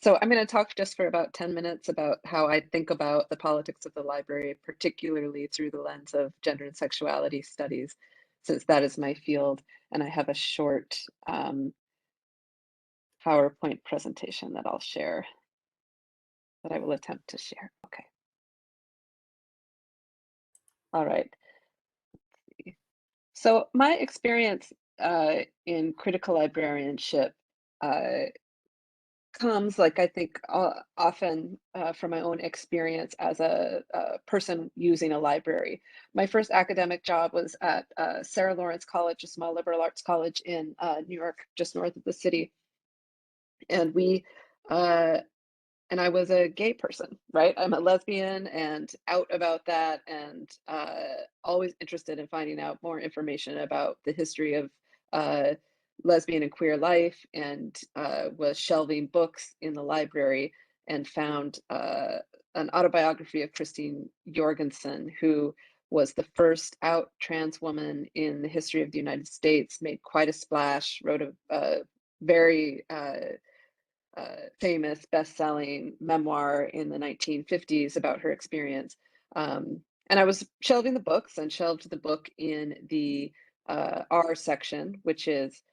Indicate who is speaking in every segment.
Speaker 1: So I'm going to talk just for about 10 minutes about how I think about the politics of the library, particularly through the lens of gender and sexuality studies, since that is my field. And I have a short PowerPoint presentation that I'll share, that I will attempt to share. Okay. All right. So my experience in critical librarianship uh, comes, like I think often from my own experience as a person using a library. My first academic job was at Sarah Lawrence College, a small liberal arts college in New York, just north of the city. And uh, and I was a gay person, right? I'm a lesbian and out about that, and always interested in finding out more information about the history of uh, lesbian and queer life, and was shelving books in the library and found an autobiography of Christine Jorgensen, who was the first out trans woman in the history of the United States, made quite a splash, wrote a very famous best-selling memoir in the 1950s about her experience. And I was shelving the books and shelved the book in the R section, which is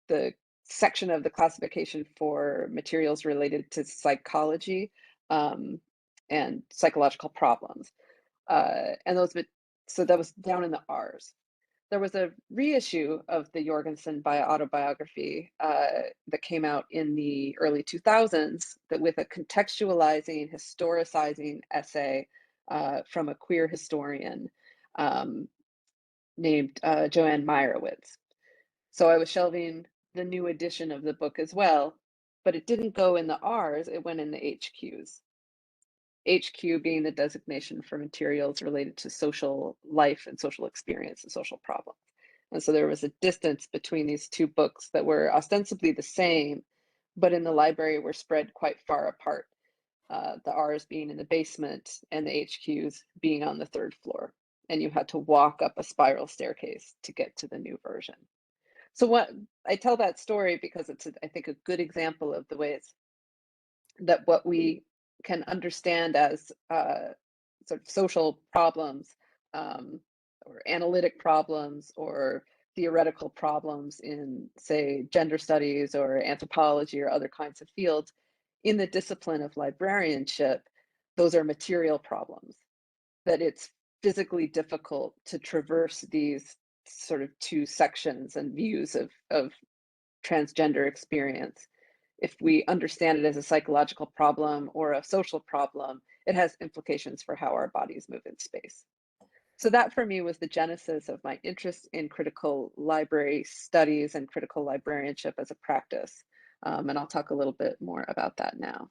Speaker 1: the section of the classification for materials related to psychology um, and psychological problems. And those, so that was down in the R's. There was a reissue of the Jorgensen autobiography that came out in the early 2000s that with a contextualizing, historicizing essay from a queer historian um, named Joanne Meyerowitz. So I was shelving the new edition of the book as well, but it didn't go in the R's, it went in the HQs. HQ being the designation for materials related to social life and social experience and social problems. And so there was a distance between these two books that were ostensibly the same, but in the library were spread quite far apart. The R's being in the basement and the HQs being on the third floor. And you had to walk up a spiral staircase to get to the new version. So what I tell that story because it's, I think, a good example of the ways that what we can understand as sort of social problems or analytic problems or theoretical problems in, say, gender studies or anthropology or other kinds of fields, in the discipline of librarianship, those are material problems, that it's physically difficult to traverse these sort of two sections and views of transgender experience. If we understand it as a psychological problem or a social problem, it has implications for how our bodies move in space. So that for me was the genesis of my interest in critical library studies and critical librarianship as a practice. And I'll talk a little bit more about that now.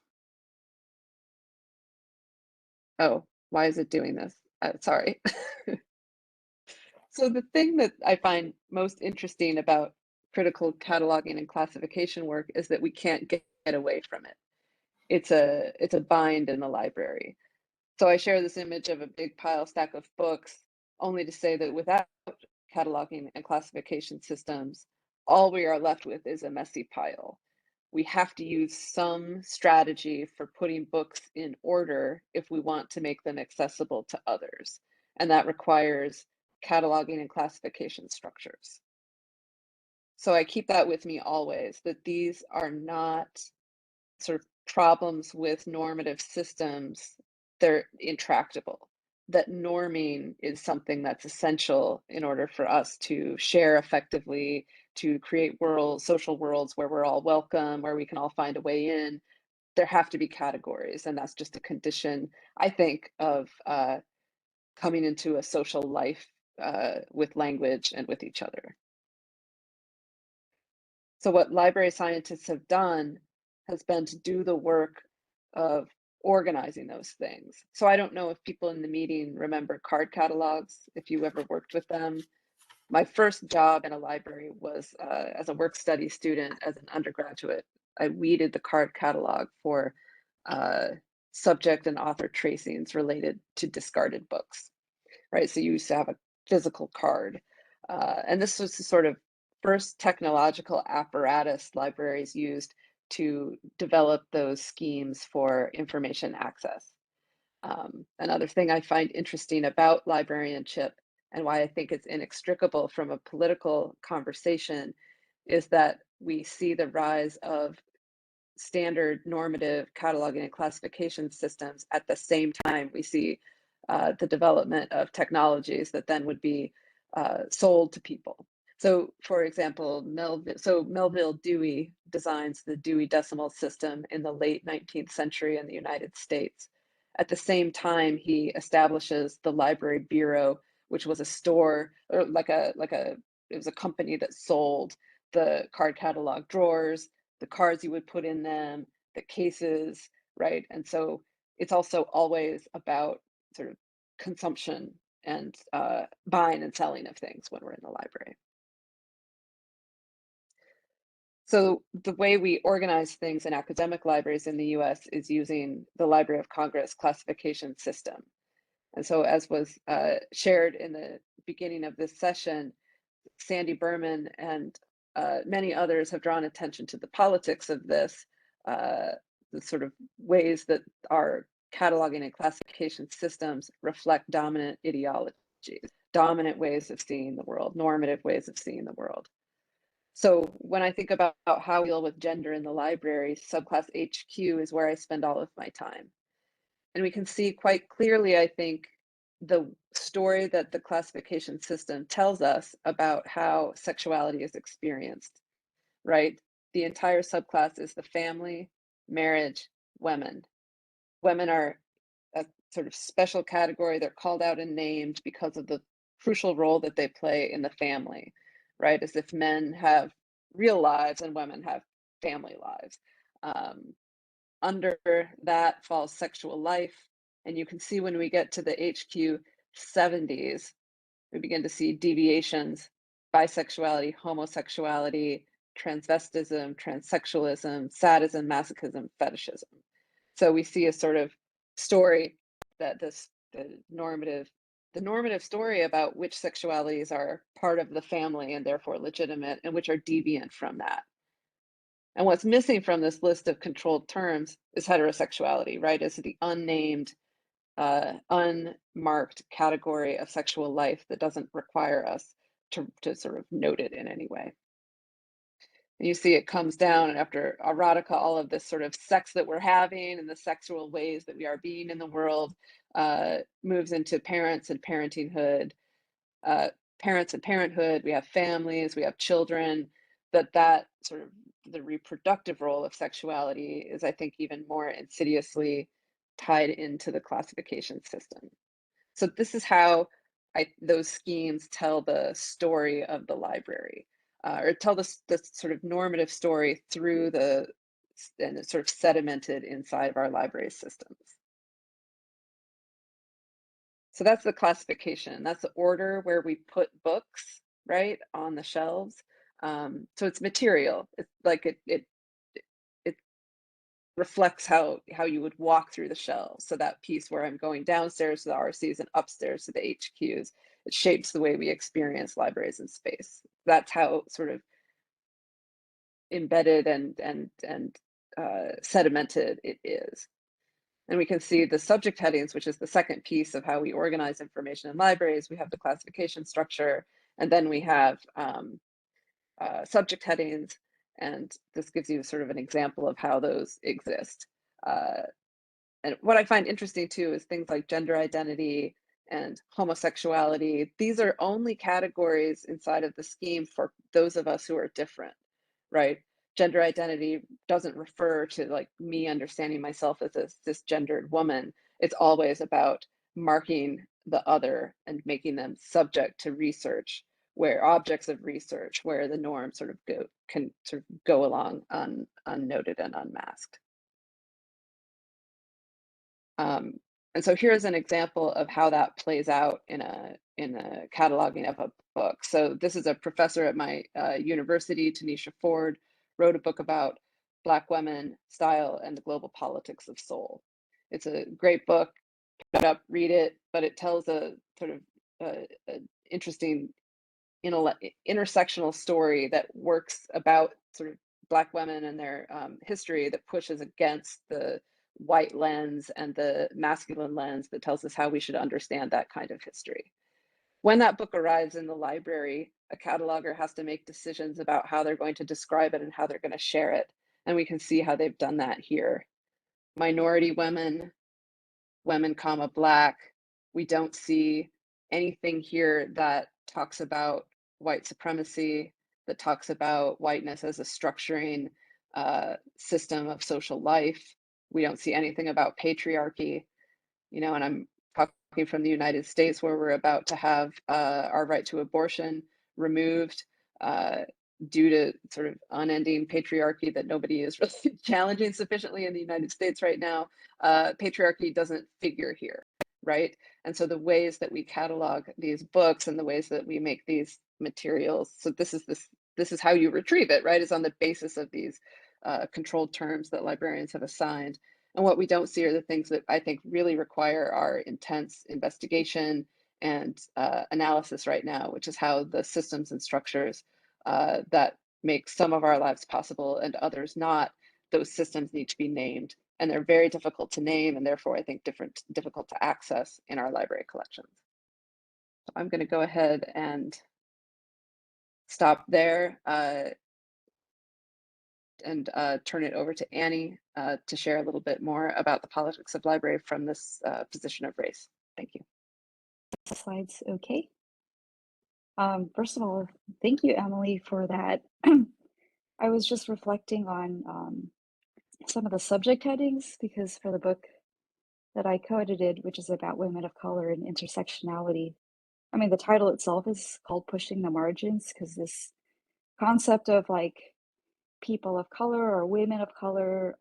Speaker 1: Oh, why is it doing this? Sorry. So the thing that I find most interesting about critical cataloging and classification work is that we can't get away from it. It's a bind in the library. So I share this image of a big pile stack of books, only to say that without cataloging and classification systems, all we are left with is a messy pile. We have to use some strategy for putting books in order if we want to make them accessible to others. And that requires cataloging and classification structures. So I keep that with me always, that these are not sort of problems with normative systems, they're intractable. That norming is something that's essential in order for us to share effectively, to create worlds, social worlds where we're all welcome, where we can all find a way in. There have to be categories, and that's just a condition, I think, of coming into a social life with language and with each other. So what library scientists have done has been to do the work of organizing those things. So I don't know if people in the meeting remember card catalogs, if you ever worked with them. My first job in a library was as a work study student, as an undergraduate. I weeded the card catalog for subject and author tracings related to discarded books, right? So you used to have a physical card. And this was the sort of first technological apparatus libraries used to develop those schemes for information access. Another thing I find interesting about librarianship and why I think it's inextricable from a political conversation is that we see the rise of standard normative cataloging and classification systems at the same time we see the development of technologies that then would be sold to people. So, for example, Melville Dewey designs the Dewey Decimal System in the late 19th century in the United States. At the same time, he establishes the Library Bureau, which was a store or it was a company that sold the card catalog drawers, the cards you would put in them, the cases, right? And so it's also always about sort of consumption and buying and selling of things when we're in the library. So the way we organize things in academic libraries in the US is using the Library of Congress classification system. And so as was shared in the beginning of this session, Sandy Berman and many others have drawn attention to the politics of this, the sort of ways that our cataloging and classification systems reflect dominant ideologies, dominant ways of seeing the world, normative ways of seeing the world. So when I think about how we deal with gender in the library, subclass HQ is where I spend all of my time. And we can see quite clearly, I think, the story that the classification system tells us about how sexuality is experienced, right? The entire subclass is the family, marriage, women. Women are a sort of special category. They're called out and named because of the crucial role that they play in the family, right? As if men have real lives and women have family lives. Under that falls sexual life. And you can see when we get to the HQ 70s, we begin to see deviations, bisexuality, homosexuality, transvestism, transsexualism, sadism, masochism, fetishism. So we see a sort of story that the normative story about which sexualities are part of the family and therefore legitimate and which are deviant from that. And what's missing from this list of controlled terms is heterosexuality, right? It's the unnamed, unmarked category of sexual life that doesn't require us to sort of note it in any way. And you see it comes down after erotica, all of this sort of sex that we're having and the sexual ways that we are being in the world moves into parents and parenthood. Parents and parenthood, we have families, we have children, that sort of the reproductive role of sexuality is, I think, even more insidiously tied into the classification system. So this is how those schemes tell the story of the library, or tell the sort of normative story through and it's sort of sedimented inside of our library systems. So that's the classification. That's the order where we put books, right, on the shelves. So it's material. It's like it reflects how you would walk through the shelves. So that piece where I'm going downstairs to the RCs and upstairs to the HQs, it shapes the way we experience libraries in space. That's how sort of embedded and sedimented it is. And we can see the subject headings, which is the second piece of how we organize information in libraries. We have the classification structure, and then we have subject headings. And this gives you sort of an example of how those exist. And what I find interesting too is things like gender identity and homosexuality. These are only categories inside of the scheme for those of us who are different, right? Gender identity doesn't refer to like me understanding myself as a cisgendered woman. It's always about marking the other and making them subject to research, where objects of research, where the norm sort of can sort of go along unnoted and unmasked. And so here's an example of how that plays out in a cataloging of a book. So this is a professor at my university, Tanisha Ford, wrote a book about Black women, style, and the global politics of soul. It's a great book. Pick it up, read it, but it tells a sort of interesting intersectional story that works about sort of Black women and their history that pushes against the white lens and the masculine lens that tells us how we should understand that kind of history. When that book arrives in the library, a cataloger has to make decisions about how they're going to describe it and how they're going to share it. And we can see how they've done that here. Minority women, women, comma, Black. We don't see anything here that talks about white supremacy, that talks about whiteness as a structuring system of social life. We don't see anything about patriarchy, you know, and I'm talking from the United States, where we're about to have our right to abortion removed due to sort of unending patriarchy that nobody is really challenging sufficiently in the United States right now. Patriarchy doesn't figure here, right? And so the ways that we catalog these books and the ways that we make these materials, so this is how you retrieve it, right? Is on the basis of these controlled terms that librarians have assigned. And what we don't see are the things that I think really require our intense investigation and analysis right now, which is how the systems and structures that make some of our lives possible and others not, those systems need to be named. And they're very difficult to name, and therefore I think difficult to access in our library collections. So I'm going to go ahead and stop there and turn it over to Annie to share a little bit more about the politics of library from this position of race. Thank you.
Speaker 2: Slides, okay. First of all, thank you, Emily, for that. I was just reflecting on some of the subject headings, because for the book that I co-edited, which is about women of color and intersectionality, I mean, the title itself is called Pushing the Margins, because this concept of like people of color or women of color,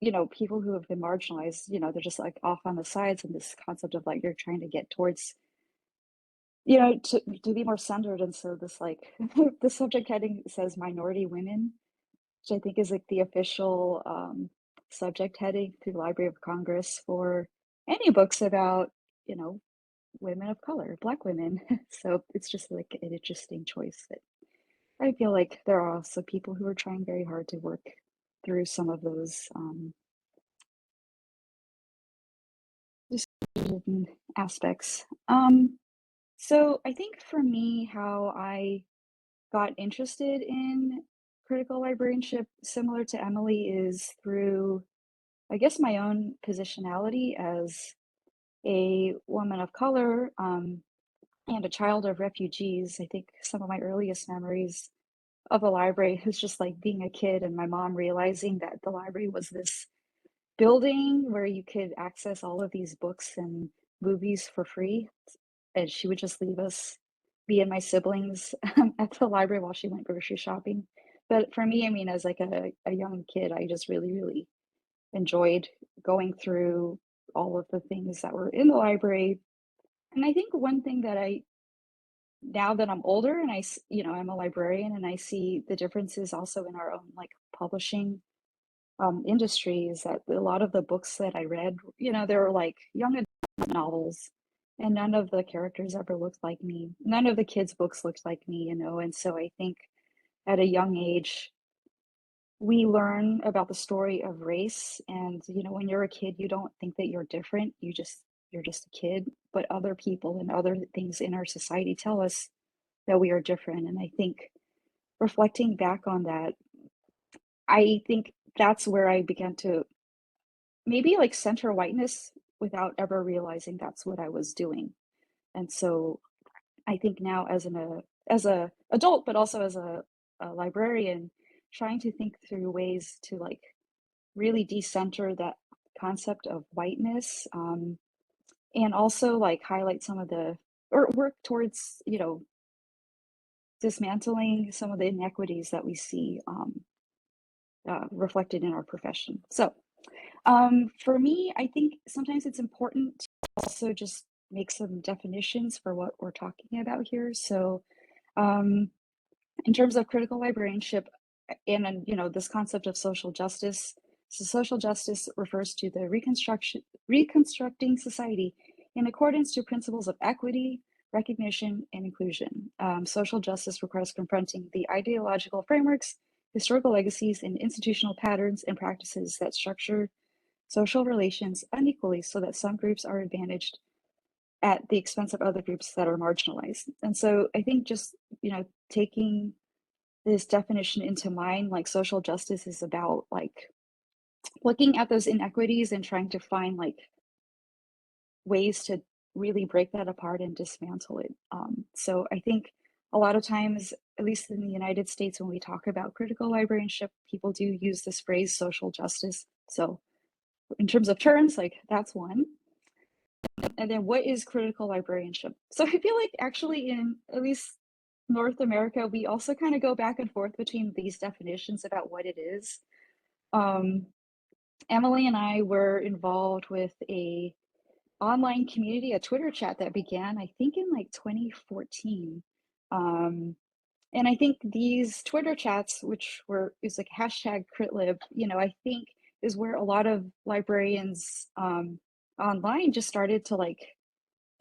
Speaker 2: you know, people who have been marginalized, you know, they're just like off on the sides, and this concept of like you're trying to get towards, you know, to be more centered. And so this like the subject heading says minority women, which I think is like the official subject heading through the Library of Congress for any books about, you know, women of color, Black women. So it's just like an interesting choice that I feel like there are also people who are trying very hard to work through some of those aspects. So I think for me, how I got interested in critical librarianship, similar to Emily, is through, I guess, my own positionality as a woman of color and a child of refugees. I think some of my earliest memories of a library was just like being a kid and my mom realizing that the library was this building where you could access all of these books and movies for free. And she would just leave us, me and my siblings, at the library while she went grocery shopping. But for me, I mean, as like a young kid, I just really, really enjoyed going through all of the things that were in the library. And I think one thing that now that I'm older and you know, I'm a librarian and I see the differences also in our own like publishing industry, is that a lot of the books that I read, you know, they were like young adult novels, and none of the characters ever looked like me. None of the kids' books looked like me, you know. And so I think at a young age, we learn about the story of race. And, you know, when you're a kid, you don't think that you're different. You're just a kid. But other people and other things in our society tell us that we are different. And I think reflecting back on that, I think that's where I began to maybe like center whiteness without ever realizing that's what I was doing. And so I think now as a adult, but also as a librarian, trying to think through ways to like really decenter that concept of whiteness, and also like highlight some of the, or work towards, you know, dismantling some of the inequities that we see reflected in our profession. So for me, I think sometimes it's important to also just make some definitions for what we're talking about here. So in terms of critical librarianship and, you know, this concept of social justice, so social justice refers to the reconstructing society in accordance to principles of equity, recognition, and inclusion. Social justice requires confronting the ideological frameworks, historical legacies, and institutional patterns and practices that structure social relations unequally so that some groups are advantaged at the expense of other groups that are marginalized. And so I think just, taking this definition into mind, like social justice is about like looking at those inequities and trying to find like ways to really break that apart and dismantle it. So I think a lot of times, at least in the United States, when we talk about critical librarianship, people do use this phrase social justice. So in terms of terms, like that's one. And then what is critical librarianship? So I feel like actually in at least North America, we also kind of go back and forth between these definitions about what it is. Emily and I were involved with a online community, a Twitter chat that began, I think, in like 2014. And I think these Twitter chats, which is like hashtag CritLib, I think is where a lot of librarians online just started to like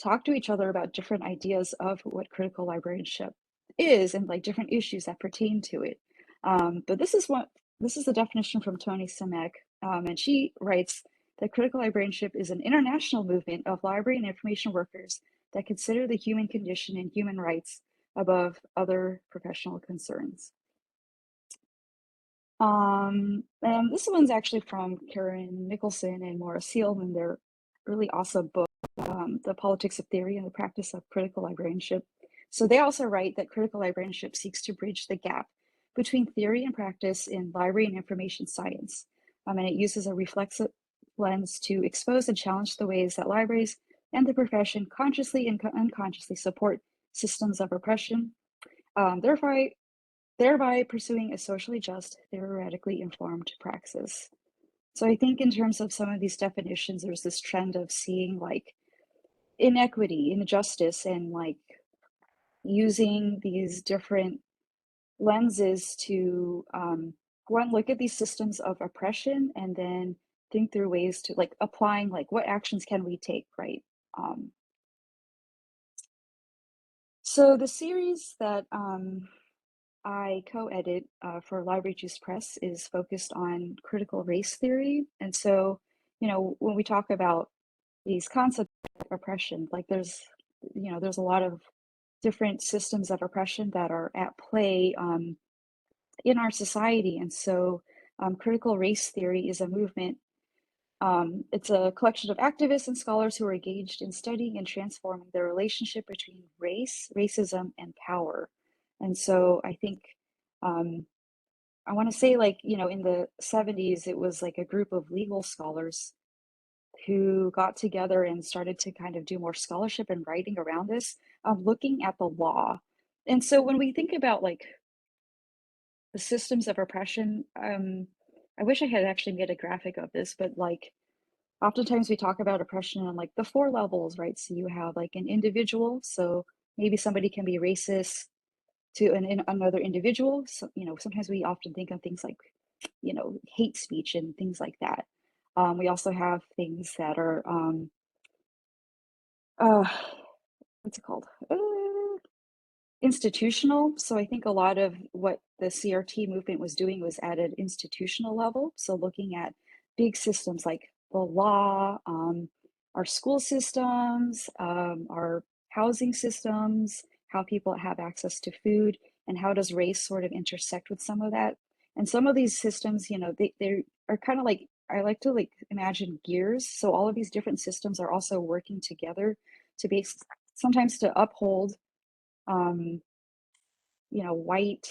Speaker 2: talk to each other about different ideas of what critical librarianship is and like different issues that pertain to it. But this is the definition from Toni Simek, and she writes that critical librarianship is an international movement of library and information workers that consider the human condition and human rights above other professional concerns. And this one's actually from Karen Nicholson and Maura Seal in their really awesome book, The Politics of Theory and the Practice of Critical Librarianship. So they also write that critical librarianship seeks to bridge the gap between theory and practice in library and information science. And it uses a reflexive lens to expose and challenge the ways that libraries and the profession consciously and unconsciously support systems of oppression, thereby pursuing a socially just, theoretically informed praxis. So I think in terms of some of these definitions, there's this trend of seeing like inequity, injustice, and like using these different lenses to one, look at these systems of oppression and then think through ways to like applying like what actions can we take, right? So the series that I co-edit for Library Juice Press is focused on critical race theory. And so, when we talk about these concepts of oppression, like there's a lot of different systems of oppression that are at play in our society. And so critical race theory is a movement. It's a collection of activists and scholars who are engaged in studying and transforming the relationship between race, racism, and power. And so I think I want to say like, in the 70s, it was like a group of legal scholars who got together and started to kind of do more scholarship and writing around this, looking at the law. And so when we think about like the systems of oppression, I wish I had actually made a graphic of this, but like oftentimes we talk about oppression on like the 4 levels, right? So you have like an individual, so maybe somebody can be racist to another individual. So, sometimes we often think of things like, hate speech and things like that. We also have things that are, what's it called? Institutional. So I think a lot of what the CRT movement was doing was at an institutional level. So looking at big systems like the law, our school systems, our housing systems, how people have access to food, and how does race sort of intersect with some of that. And some of these systems, they are kind of like, I like to like imagine gears. So all of these different systems are also working together to be sometimes to uphold white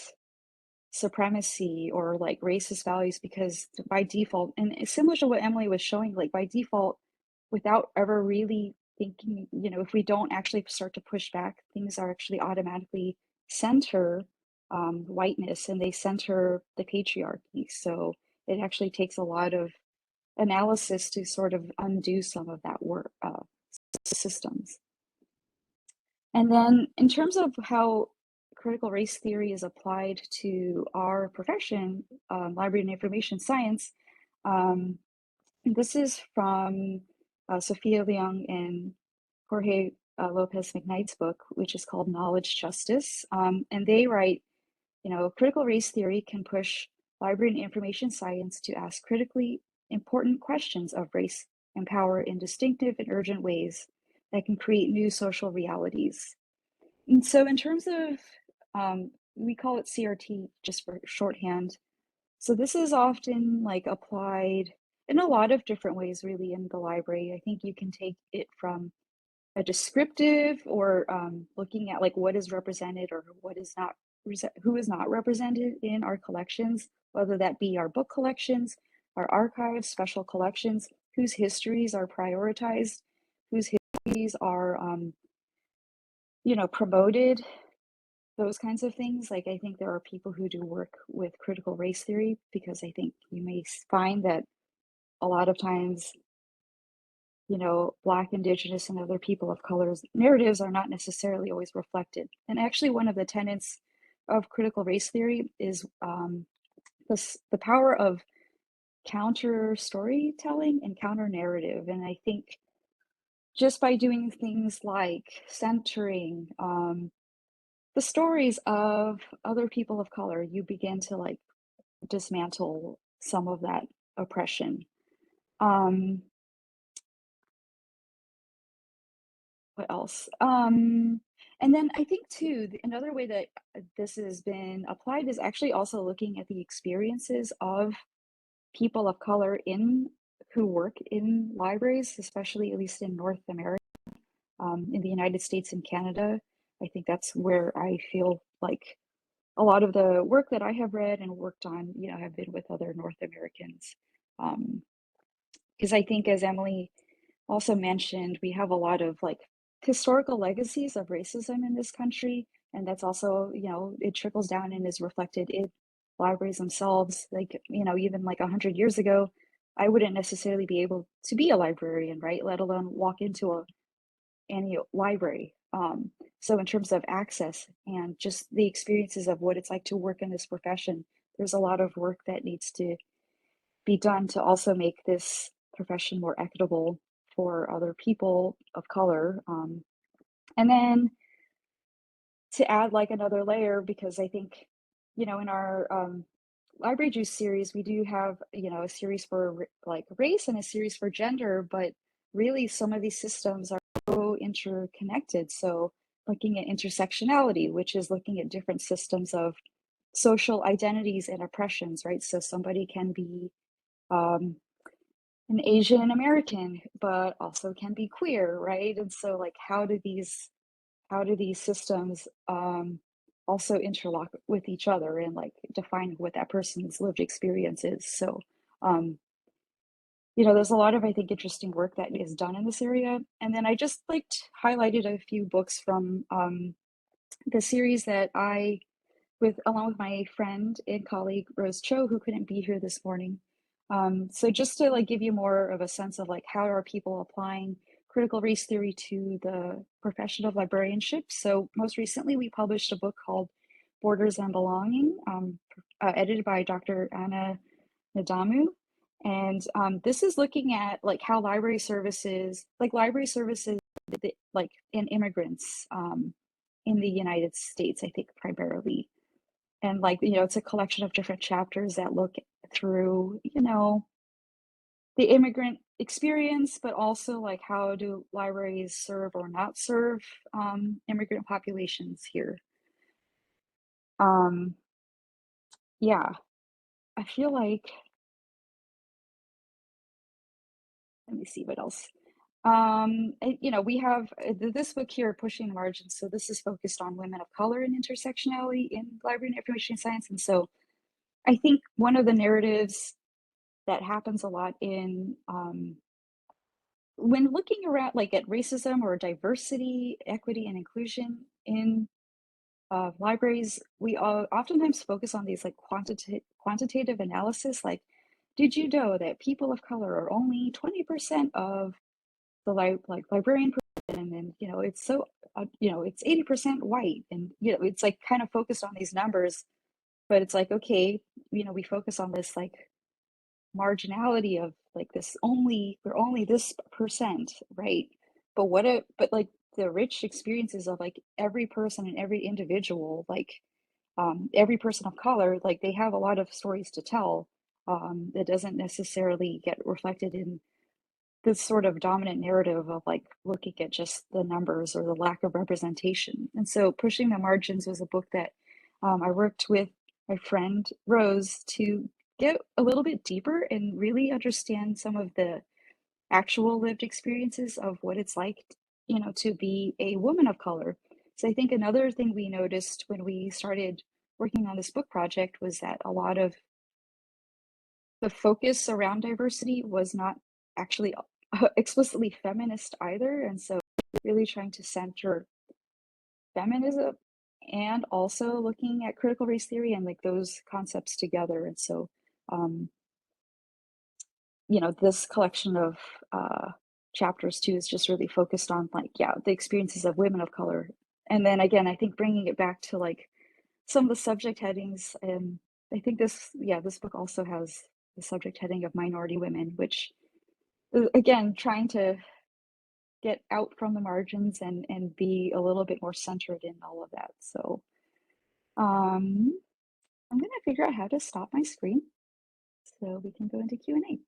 Speaker 2: supremacy or like racist values, because by default, and it's similar to what Emily was showing, like by default, without ever really thinking, if we don't actually start to push back, things are actually automatically center whiteness, and they center the patriarchy. So it actually takes a lot of analysis to sort of undo some of that work systems. And then in terms of how critical race theory is applied to our profession, library and information science, this is from Sophia Leung and Jorge Lopez McKnight's book, which is called Knowledge Justice. And they write, critical race theory can push library and information science to ask critically important questions of race and power in distinctive and urgent ways that can create new social realities. And so in terms of, we call it CRT just for shorthand. So this is often like applied in a lot of different ways really in the library. I think you can take it from a descriptive or looking at like what is represented or what is not, who is not represented in our collections, whether that be our book collections, our archives, special collections, whose histories are prioritized, whose histories are, promoted, those kinds of things. Like I think there are people who do work with critical race theory because I think you may find that a lot of times Black, Indigenous, and other people of color's narratives are not necessarily always reflected. And actually, one of the tenets of critical race theory is the power of counter storytelling and counter narrative. And I think just by doing things like centering the stories of other people of color, you begin to like dismantle some of that oppression. What else? And then I think too, another way that this has been applied is actually also looking at the experiences of people of color who work in libraries, especially at least in North America, in the United States and Canada. I think that's where I feel like a lot of the work that I have read and worked on, have been with other North Americans. Because I think, as Emily also mentioned, we have a lot of like historical legacies of racism in this country. And that's also, it trickles down and is reflected in libraries themselves. Like, even like 100 years ago, I wouldn't necessarily be able to be a librarian, right? Let alone walk into any library. So in terms of access and just the experiences of what it's like to work in this profession, there's a lot of work that needs to be done to also make this profession more equitable for other people of color. And then to add like another layer, because I think, in our Library Juice series, we do have, a series for like race and a series for gender, but really some of these systems are so interconnected. So looking at intersectionality, which is looking at different systems of social identities and oppressions, right? So somebody can be an Asian American, but also can be queer, right? And so like how do these systems also interlock with each other and like define what that person's lived experience is? So there's a lot of, I think, interesting work that is done in this area. And then I just highlighted a few books from the series that along with my friend and colleague Rose Cho, who couldn't be here this morning. So just to give you more of a sense of how are people applying critical race theory to the profession of librarianship. So most recently, we published a book called Borders and Belonging, edited by Dr. Anna Nadamu. And this is looking at how library services in immigrants in the United States, I think primarily. And it's a collection of different chapters that look through, the immigrant experience, but also how do libraries serve or not serve immigrant populations here. Yeah, I feel like, let me see what else. We have this book here, Pushing the Margins. So this is focused on women of color and intersectionality in library and information science. And so I think one of the narratives that happens a lot in when looking around at racism or diversity, equity, and inclusion in libraries, we oftentimes focus on these quantitative analysis. Did you know that people of color are only 20% of the librarian profession, and it's so it's 80% white, and it's kind of focused on these numbers, but it's okay, we focus on this marginality of we're only this percent, right? But the rich experiences of every person and every individual, every person of color, like they have a lot of stories to tell that doesn't necessarily get reflected in this sort of dominant narrative of like looking at just the numbers or the lack of representation. And so Pushing the Margins was a book that I worked with my friend Rose to get a little bit deeper and really understand some of the actual lived experiences of what it's like, to be a woman of color. So I think another thing we noticed when we started working on this book project was that a lot of the focus around diversity was not actually explicitly feminist either. And so really trying to center feminism and also looking at critical race theory and like those concepts together. And so, um, this collection of chapters too is just really focused on like, yeah, the experiences of women of color. And then again, I think bringing it back to like some of the subject headings, and I think this book also has the subject heading of minority women, which again, trying to get out from the margins and be a little bit more centered in all of that. So um, I'm gonna figure out how to stop my screen so we can go into Q&A.